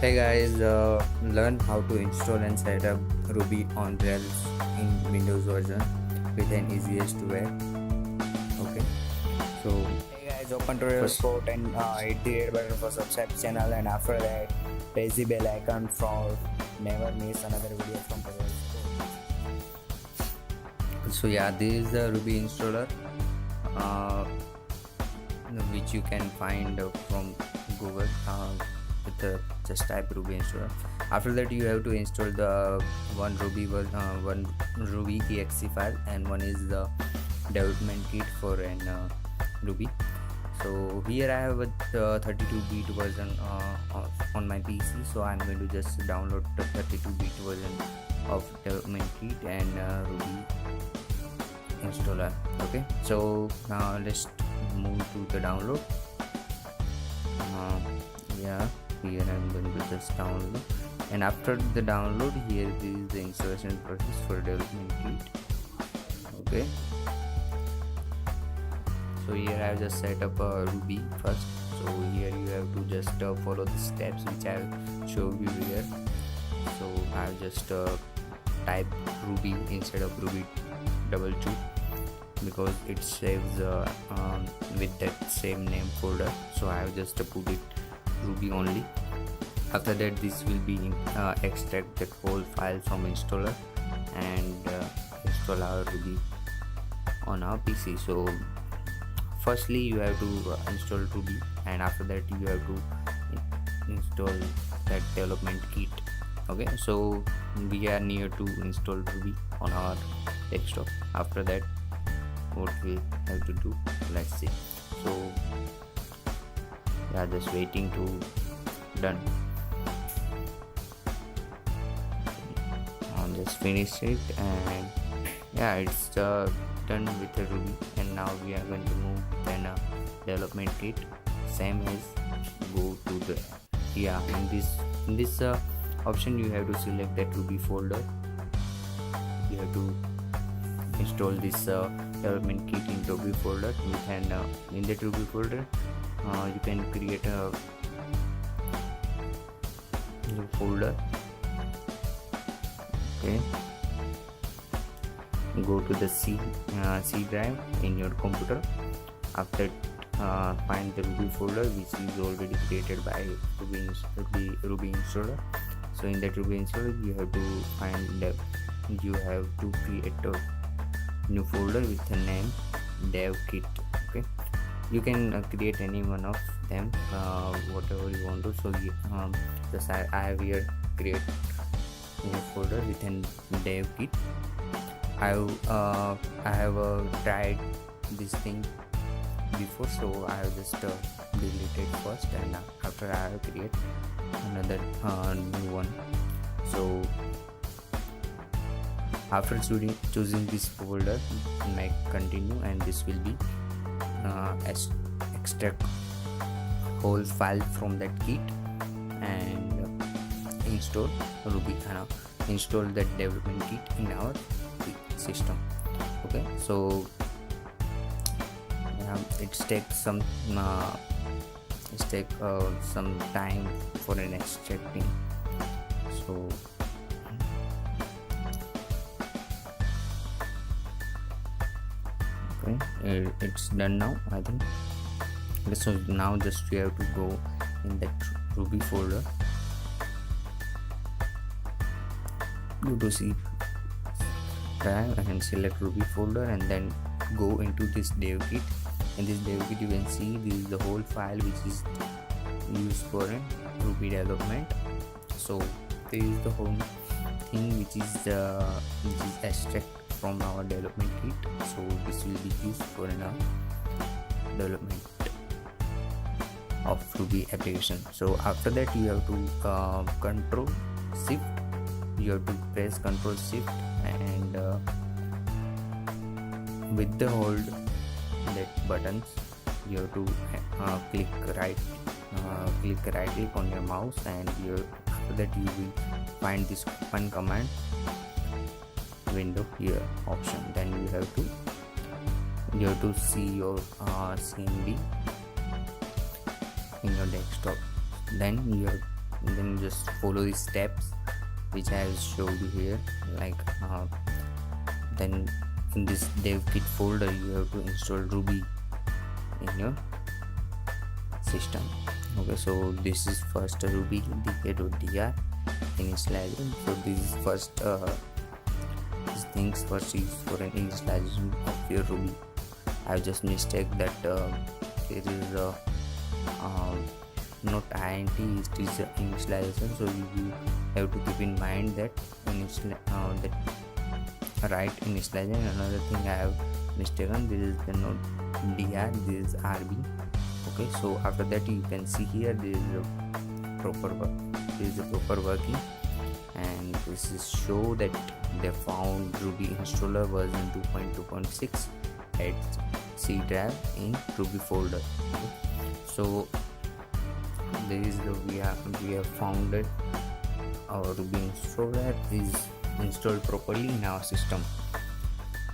Hey guys, learn how to install and set up Ruby on Rails in Windows version with an easiest way. Okay, so Hey guys, open first, TutorialSpot and hit the red button for subscribe channel, and after that press the bell icon for never miss another video from TutorialSpot. so yeah, this is the Ruby installer, uh, which you can find from Google. Just type Ruby installer. After that, you have to install the one Ruby exe file, and one is the development kit for an Ruby. So here I have a 32-bit version on my PC, so I'm going to just download the 32-bit version of development kit and Ruby installer. Okay, so now let's move to the download. Yeah, here I'm going to just download, and after the download, here is the installation process for development kit. Okay, so here I have just set up a Ruby first. So here you have to just follow the steps which I have showed you here. So I have just type Ruby instead of Ruby 22 because it saves with that same name folder. So I have just put it Ruby only. After that, this will be extract that whole file from installer and install our Ruby on our PC. So firstly you have to install Ruby, and after that you have to install that development kit. Okay, so we are near to install Ruby on our desktop. After that, what we have to do, let's see. So yeah, just waiting to done. I'll just finish it, and yeah, it's done with the Ruby. And now we are going to move with an development kit, same as go to the in this option you have to select that Ruby folder. You have to install this development kit in Ruby folder. You can in that Ruby folder you can create a new folder. Okay, go to the C drive in your computer. After find the Ruby folder which is already created by Ruby installer. So in that Ruby installer you have to create a new folder with the name dev kit. Okay, you can create any one of them, whatever you want to. So just I have here create new folder with an dev kit. I have tried this thing before, so I have just deleted first, and after I have create another new one. So after choosing this folder, make continue, and this will be extract whole file from that kit and install Ruby and install that development kit in our system. Okay, so it takes some time for an extracting. So okay, it's done now, I think. Okay, so now just we have to go in that Ruby folder, go to C drive and select Ruby folder, and then go into this dev kit. In this dev kit you can see this is the whole file which is used for a Ruby development. So this is the whole thing which is extract from our development kit. So this will be used for development of Ruby application. So after that you have to control shift, you have to press control shift, and with the hold that buttons you have to click right click on your mouse, and after that you will find this open command window here option. Then you have to see your CMD in your desktop. Then you have then just follow the steps which I have showed you here. Like then in this dev kit folder you have to install Ruby in your system. Okay, so this is first Ruby dk.dr initialization. So this is first these things first is for an initialization of your Ruby. I have just mistake that there is not int, it is initialization. So you have to keep in mind that that right initialization. Another thing I have mistaken, this is the not dr, this is rb. Okay, so after that you can see here this is a proper work, this is a proper working, and this is show that they found Ruby installer version 2.2.6 at C drive in Ruby folder. Okay. So there is the we have found that our Ruby installer is installed properly in our system.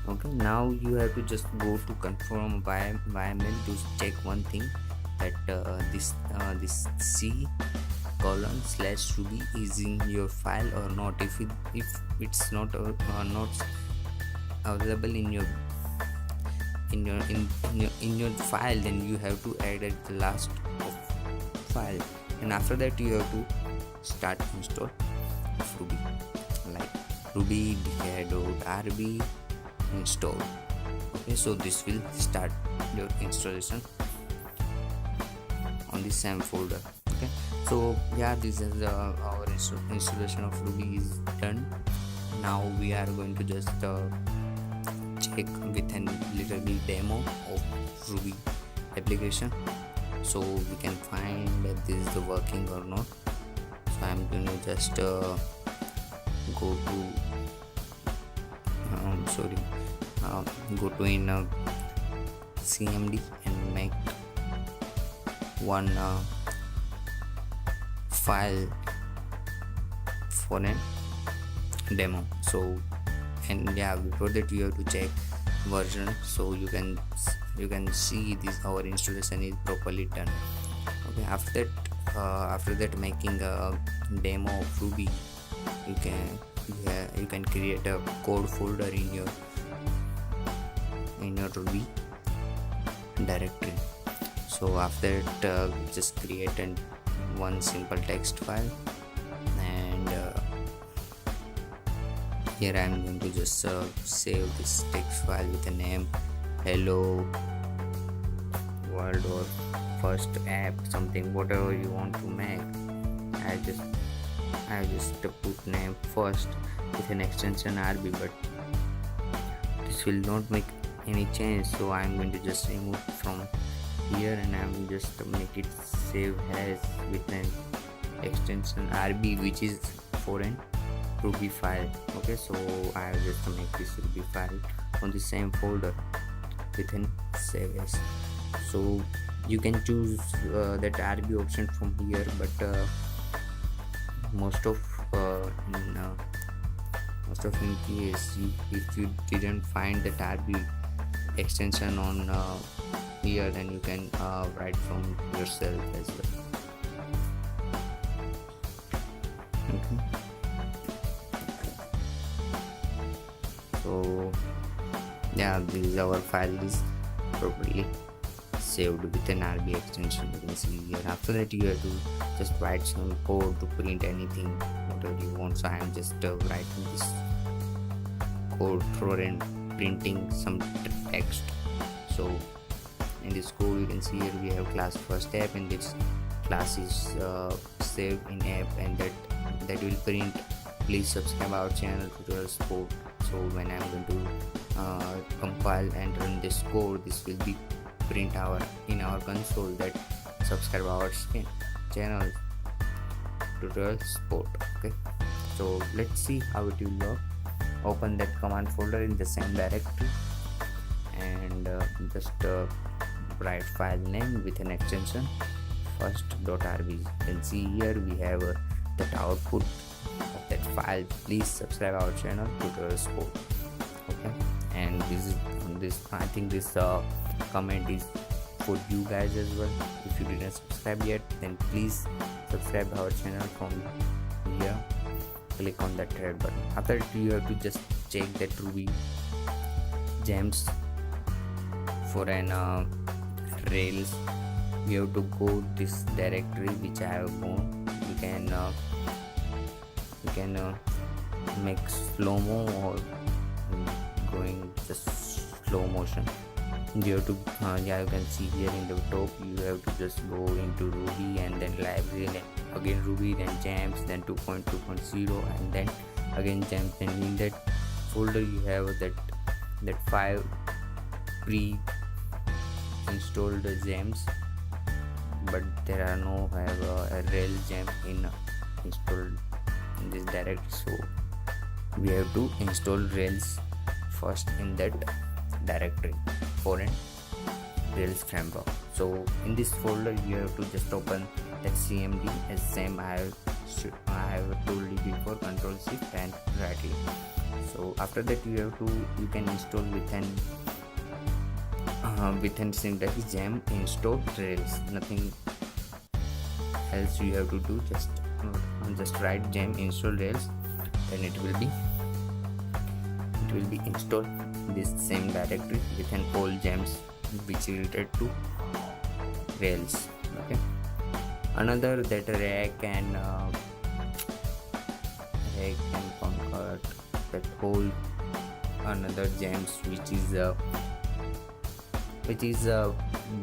Okay, now you have to just go to confirm environment to check one thing, that this C:/Ruby is in your file or not. If it's not available in your file, then you have to add at the last of file, and after that you have to start install of Ruby, like ruby dk.rb install. Okay, so this will start your installation on the same folder. Okay, so yeah, this is our installation of Ruby is done. Now we are going to just check with a little bit demo of Ruby application, so we can find that this is the working or not. So I'm going to just go to go to in cmd and make one file for a demo. So, and yeah, before that you have to check version, so you can see this our installation is properly done. Okay, after that making a demo of Ruby, you can create a code folder in your Ruby directory. So after that just create one simple text file, and here I am going to just save this text file with the name hello world or first app, something, whatever you want to make. I just put name first with an extension RB, but this will not make any change, so I'm going to just remove from here, and I'm just make it save as with an extension RB, which is for an Ruby file. Okay, so I have just to make this Ruby file on the same folder with an save as. So you can choose that RB option from here, but most of in case if you didn't find that RB extension on here, then you can write from yourself as well. Okay. So yeah, this is our file is properly saved with an RB extension, you can see here. After that you have to just write some code to print anything whatever you want. So I am just writing this code for printing some text. So in this code you can see here we have class first app, and this class is saved in app, and that will print please subscribe our channel TutorialSpot. So when I'm going to compile and run this code, this will be print in our console that subscribe our channel TutorialSpot. Okay, so let's see how it will work. Open that command folder in the same directory, and just write file name with an extension first.rb. You can see here we have that output of that file. Please subscribe our channel TutorialSpot. Okay, and this I think this comment is for you guys as well. If you didn't subscribe yet, then please subscribe our channel from here. Click on that red button. After that, you have to just check that Ruby gems for an Rails. You have to go this directory which I have gone. You can make slow-mo or going just slow motion. You have to yeah, you can see here in the top, you have to just go into Ruby and then library, then again Ruby, then gems, then 2.2.0, and then again gems. And in that folder you have that 5 pre-installed gems, but there are no a rail gem installed in this directory, so we have to install Rails first in that directory for an Rails framework. So in this folder you have to just open that cmd as same I have told you before, Control Shift and right click. So after that you can install within syntax gem install Rails. Nothing else you have to do, just write gem install Rails, then it will be installed this same directory within all gems which related to Rails. Okay, another that rag can convert that whole another gems which is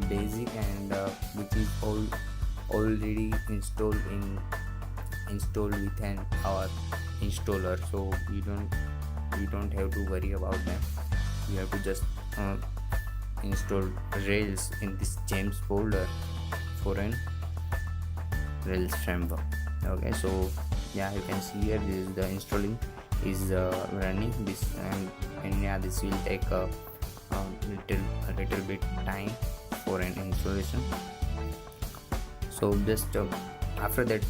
basic and which is already installed within our installer, so you don't have to worry about them. You have to just install Rails in this gems folder for an Rails framework. Okay, so yeah, you can see here this is the installing is running this, and yeah, this will take a little bit time for an installation. So just after that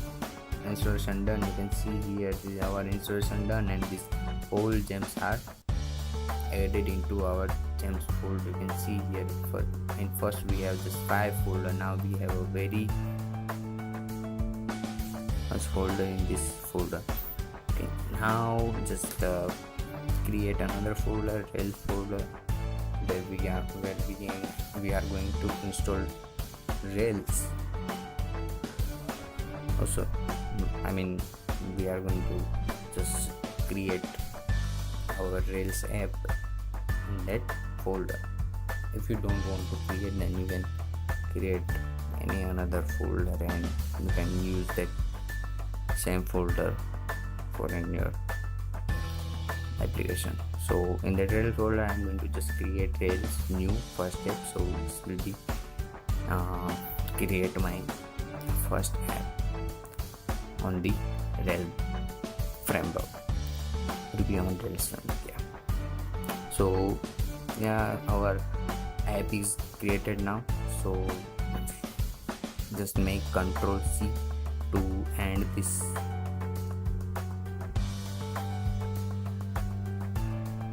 installation done, you can see here this is our installation done, and these all gems are added into our gems folder. You can see here in first we have just 5 folder, now we have a very much folder in this folder. Okay, now just create another folder, Rails folder, where we are going to install Rails. Also, we are going to just create our Rails app in that folder. If you don't want to create, then you can create any another folder and you can use that same folder for in your application. So in the Rails folder, I'm going to just create Rails new first step. So this will be create my first app on the Rails framework, Ruby on Rails framework. Yeah. So yeah, our app is created now. So just make Control C to end this.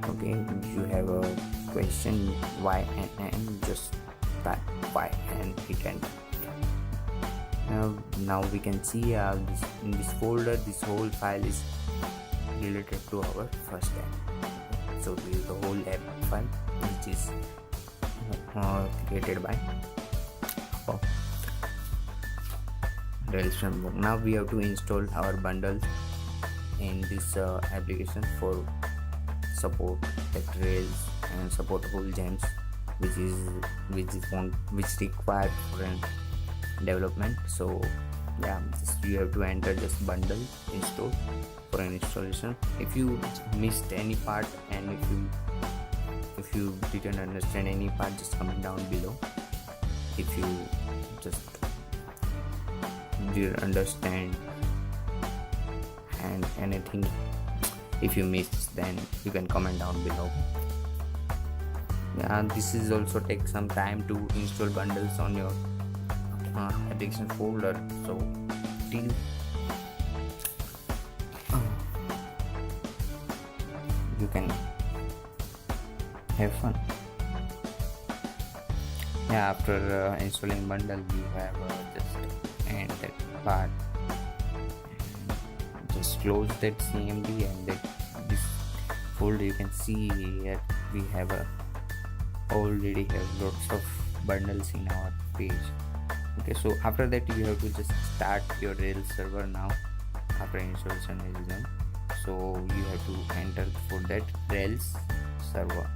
Okay, if you have a question why and just type why and hit enter. Now we can see in this folder this whole file is related to our first app. So this is the whole app file which is created by Rails framework. Now we have to install our bundle in this application for support that Rails and support whole gems which required for an development. So yeah, you have to enter just bundle install for an installation. If you missed any part and if you didn't understand any part, just comment down below. If you just didn't understand and anything, if you missed, then you can comment down below. Yeah, this is also take some time to install bundles on your application folder. So till you can have fun. yeah, after installing bundle you have just end that part, just close that cmd and that this folder. You can see here we have already have lots of bundles in our page. Okay, so after that you have to just start your Rails server now after installation is done. So you have to enter for that Rails server,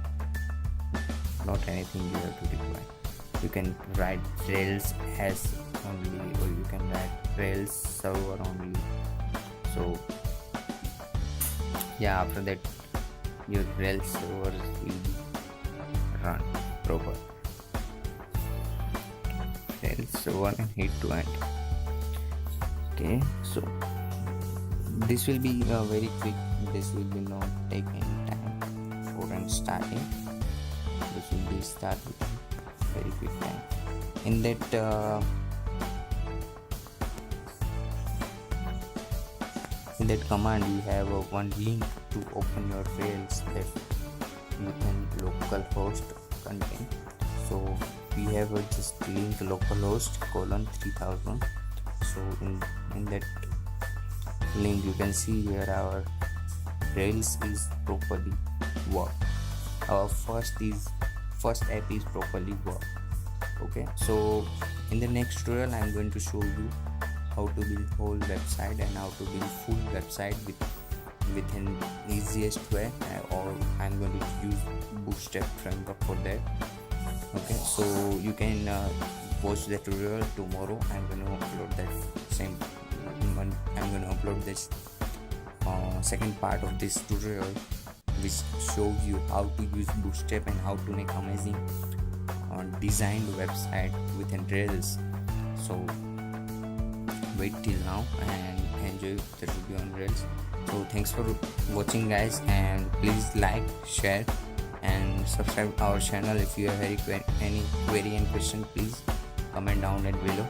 not anything you have to require. You can write Rails as only, or you can write Rails server only. So yeah, after that your Rails server will be run proper. Rails server and hit to end. Okay, so this will be very quick. This will be not take any time for starting. This will be start with very quick time. In that command you have one link to open your Rails that within localhost content. So we have just link localhost :3000. So in that link you can see here our Rails is properly work. Our first app is properly work. Okay, so in the next tutorial I'm going to show you how to build whole website and how to build full website within easiest way, or I'm going to use Bootstrap framework for that. Okay, so you can watch the tutorial tomorrow. I'm going to upload that same one. I'm going to upload this second part of this tutorial which shows you how to use Bootstrap and how to make amazing designed website within Rails. So wait till now and enjoy the Ruby on Rails. So thanks for watching guys, and please like, share and subscribe our channel. If you have any query and question, please comment down at below.